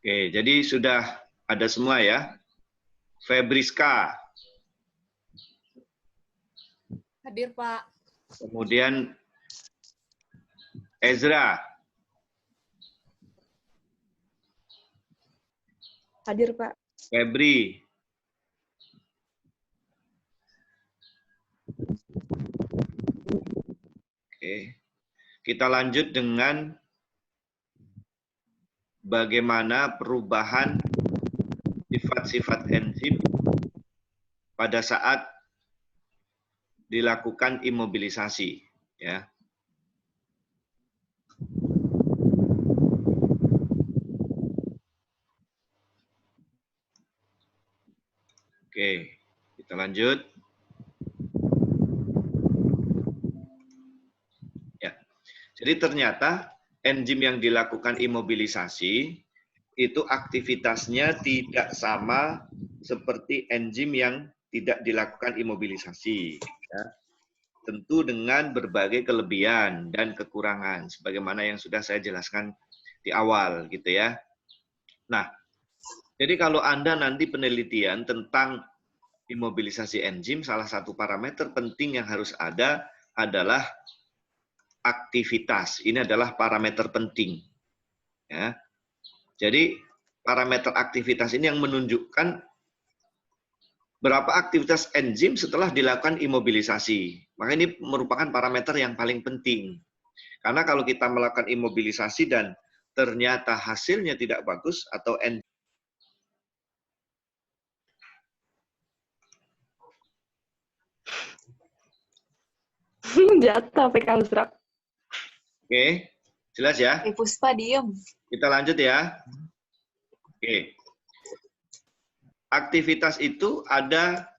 Oke, jadi sudah ada semua ya. Febriska. Hadir, Pak. Kemudian Ezra. Hadir, Pak. Febri. Oke. Kita lanjut dengan bagaimana perubahan sifat-sifat enzim pada saat dilakukan imobilisasi, ya. Oke, kita lanjut. Ya. Jadi ternyata enzim yang dilakukan imobilisasi itu aktivitasnya tidak sama seperti enzim yang tidak dilakukan imobilisasi. Ya. Tentu dengan berbagai kelebihan dan kekurangan, sebagaimana yang sudah saya jelaskan di awal, gitu ya. Nah, jadi kalau Anda nanti penelitian tentang imobilisasi enzim, salah satu parameter penting yang harus ada adalah aktivitas. Ini adalah parameter penting. Ya. Jadi parameter aktivitas ini yang menunjukkan berapa aktivitas enzim setelah dilakukan imobilisasi. Maka ini merupakan parameter yang paling penting. Karena kalau kita melakukan imobilisasi dan ternyata hasilnya tidak bagus atau enzim Jatuh PK Usrak. Oke, jelas ya? Puspa, diem. Kita lanjut ya. Oke. Aktivitas itu ada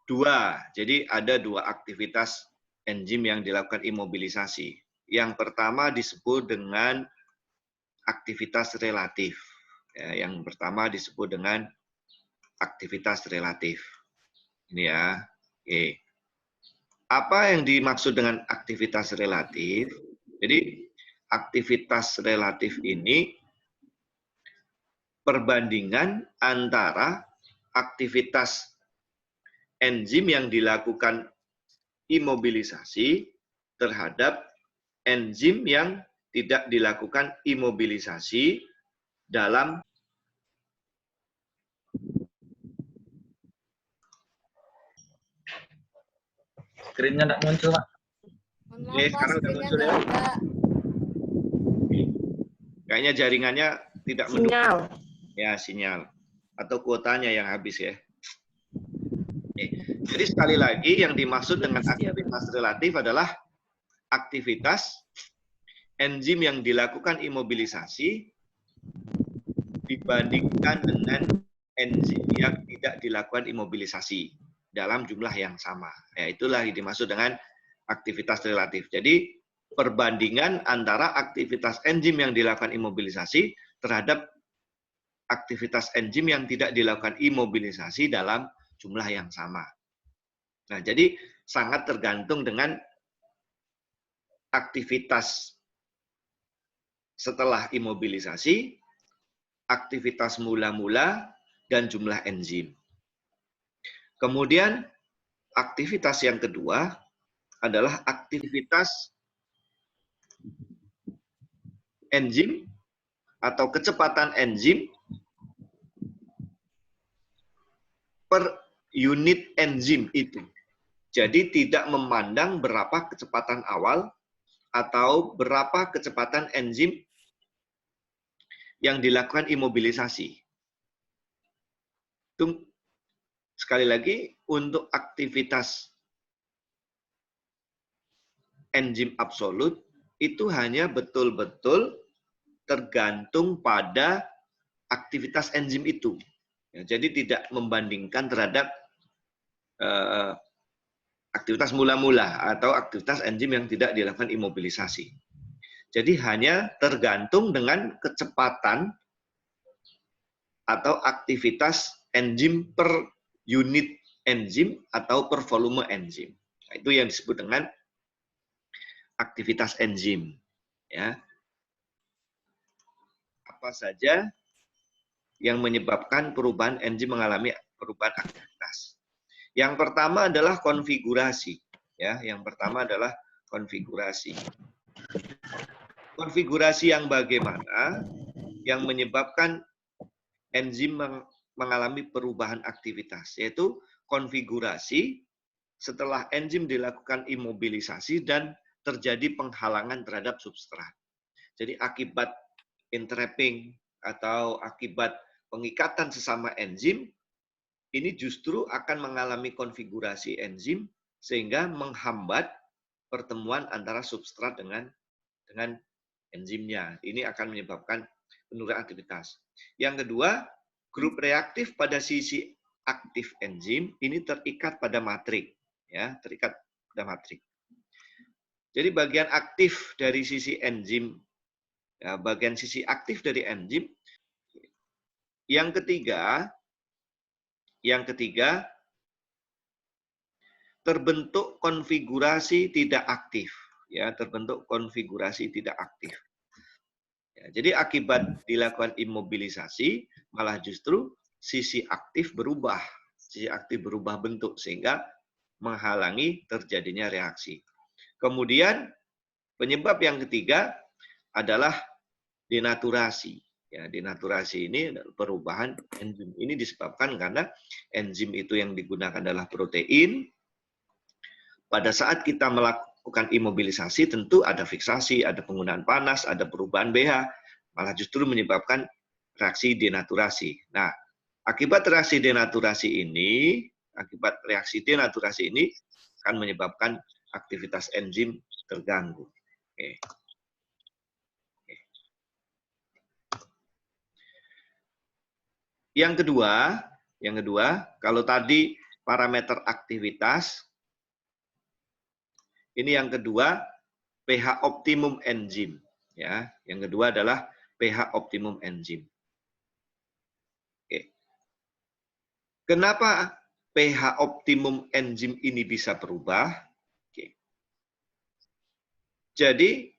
dua. Jadi ada dua aktivitas enzim yang dilakukan imobilisasi. Yang pertama disebut dengan aktivitas relatif. Ya, yang pertama disebut dengan aktivitas relatif. Ini ya. Oke. Apa yang dimaksud dengan aktivitas relatif? Jadi aktivitas relatif ini perbandingan antara aktivitas enzim yang dilakukan imobilisasi terhadap enzim yang tidak dilakukan imobilisasi dalam Screen-nya nggak muncul, Pak. Oke, sekarang udah muncul ya. Kayaknya jaringannya tidak mendukung. Sinyal. Ya, sinyal. Atau kuotanya yang habis ya. Oke. Jadi sekali lagi yang dimaksud dengan aktivitas relatif adalah aktivitas enzim yang dilakukan imobilisasi dibandingkan dengan enzim yang tidak dilakukan imobilisasi dalam jumlah yang sama. Ya, itulah yang dimaksud dengan aktivitas relatif. Jadi perbandingan antara aktivitas enzim yang dilakukan imobilisasi terhadap aktivitas enzim yang tidak dilakukan imobilisasi dalam jumlah yang sama. Nah, jadi sangat tergantung dengan aktivitas setelah imobilisasi, aktivitas mula-mula, dan jumlah enzim. Kemudian aktivitas yang kedua adalah aktivitas enzim atau kecepatan enzim per unit enzim itu. Jadi tidak memandang berapa kecepatan awal atau berapa kecepatan enzim yang dilakukan imobilisasi. Itu sekali lagi untuk aktivitas enzim absolut itu hanya betul-betul tergantung pada aktivitas enzim itu. Ya, jadi tidak membandingkan terhadap aktivitas mula-mula atau aktivitas enzim yang tidak dilakukan imobilisasi. Jadi hanya tergantung dengan kecepatan atau aktivitas enzim per unit enzim atau per volume enzim. Nah, itu yang disebut dengan aktivitas enzim. Ya. Apa saja yang menyebabkan perubahan enzim mengalami perubahan aktivitas. Yang pertama adalah konfigurasi, ya. Yang pertama adalah konfigurasi. Konfigurasi yang bagaimana yang menyebabkan enzim mengalami perubahan aktivitas, yaitu konfigurasi setelah enzim dilakukan imobilisasi dan terjadi penghalangan terhadap substrat. Jadi akibat entrapping atau akibat pengikatan sesama enzim, ini justru akan mengalami konfigurasi enzim sehingga menghambat pertemuan antara substrat dengan enzimnya. Ini akan menyebabkan penurunan aktivitas. Yang kedua, grup reaktif pada sisi aktif enzim ini terikat pada matrik, ya, terikat pada matrik. Jadi bagian aktif dari sisi enzim, ya, bagian sisi aktif dari enzim. Yang ketiga, terbentuk konfigurasi tidak aktif, ya, terbentuk konfigurasi tidak aktif. Ya, jadi akibat dilakukan imobilisasi, malah justru sisi aktif berubah bentuk sehingga menghalangi terjadinya reaksi. Kemudian penyebab yang ketiga adalah denaturasi. Ya, denaturasi ini perubahan enzim. Ini disebabkan karena enzim itu yang digunakan adalah protein. Pada saat kita melakukan imobilisasi tentu ada fiksasi, ada penggunaan panas, ada perubahan pH, malah justru menyebabkan reaksi denaturasi. Nah, akibat reaksi denaturasi ini akan menyebabkan aktivitas enzim terganggu. Oke. Yang kedua, kalau tadi parameter aktivitas, ini yang kedua pH optimum enzim, ya. Yang kedua adalah pH optimum enzim. Oke. Kenapa pH optimum enzim ini bisa berubah? Oke. Jadi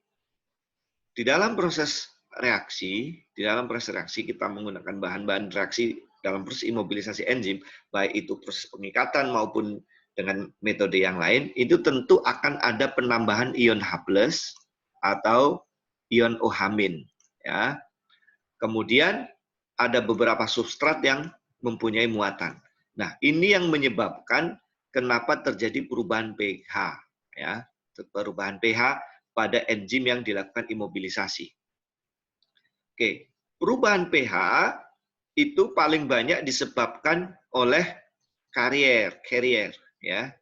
di dalam proses reaksi kita menggunakan bahan-bahan reaksi dalam proses imobilisasi enzim, baik itu proses pengikatan maupun dengan metode yang lain, itu tentu akan ada penambahan ion H+ atau ion OH-. Ya. Kemudian ada beberapa substrat yang mempunyai muatan. Nah, ini yang menyebabkan kenapa terjadi perubahan pH, ya, perubahan pH pada enzim yang dilakukan imobilisasi. Oke, perubahan pH itu paling banyak disebabkan oleh carrier, ya.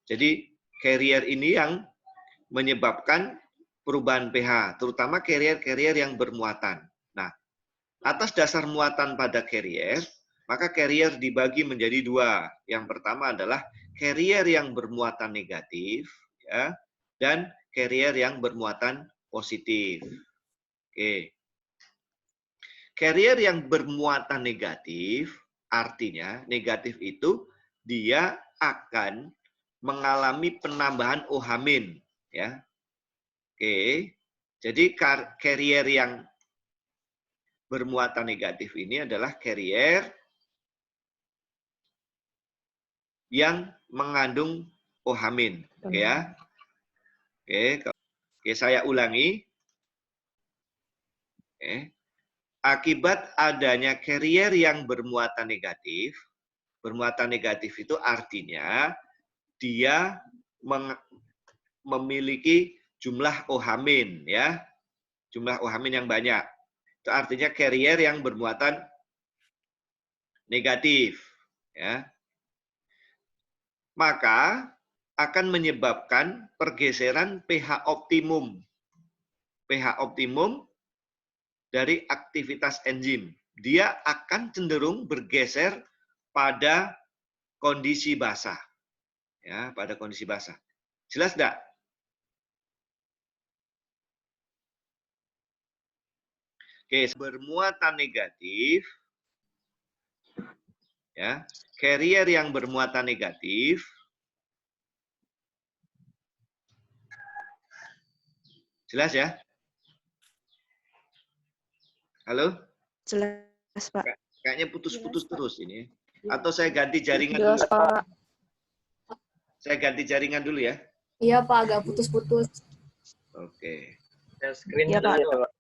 Jadi carrier ini yang menyebabkan perubahan pH, terutama carrier yang bermuatan. Nah, atas dasar muatan pada carrier, maka carrier dibagi menjadi dua. Yang pertama adalah carrier yang bermuatan negatif, ya, dan carrier yang bermuatan positif. Oke. Carrier yang bermuatan negatif, artinya negatif itu dia akan mengalami penambahan OH-, ya. Oke. Jadi carrier yang bermuatan negatif ini adalah carrier yang mengandung OH-, ya. Oke, saya ulangi. Oke. Akibat adanya carrier yang bermuatan negatif itu artinya dia memiliki jumlah OH-, ya. Jumlah OH- yang banyak. Itu artinya carrier yang bermuatan negatif, ya. Maka akan menyebabkan pergeseran pH optimum. pH optimum dari aktivitas enzim. Dia akan cenderung bergeser pada kondisi basah. Ya, pada kondisi basah. Jelas enggak? Oke, bermuatan negatif. Ya, carrier yang bermuatan negatif. Jelas ya? Halo? Jelas, Pak. Kayaknya putus-putus terus ini. Atau saya ganti jaringan Jelas, dulu. Pak. Saya ganti jaringan dulu ya. Iya Pak, agak putus-putus. Oke. Share screen-nya Iya, Pak. dulu, Pak.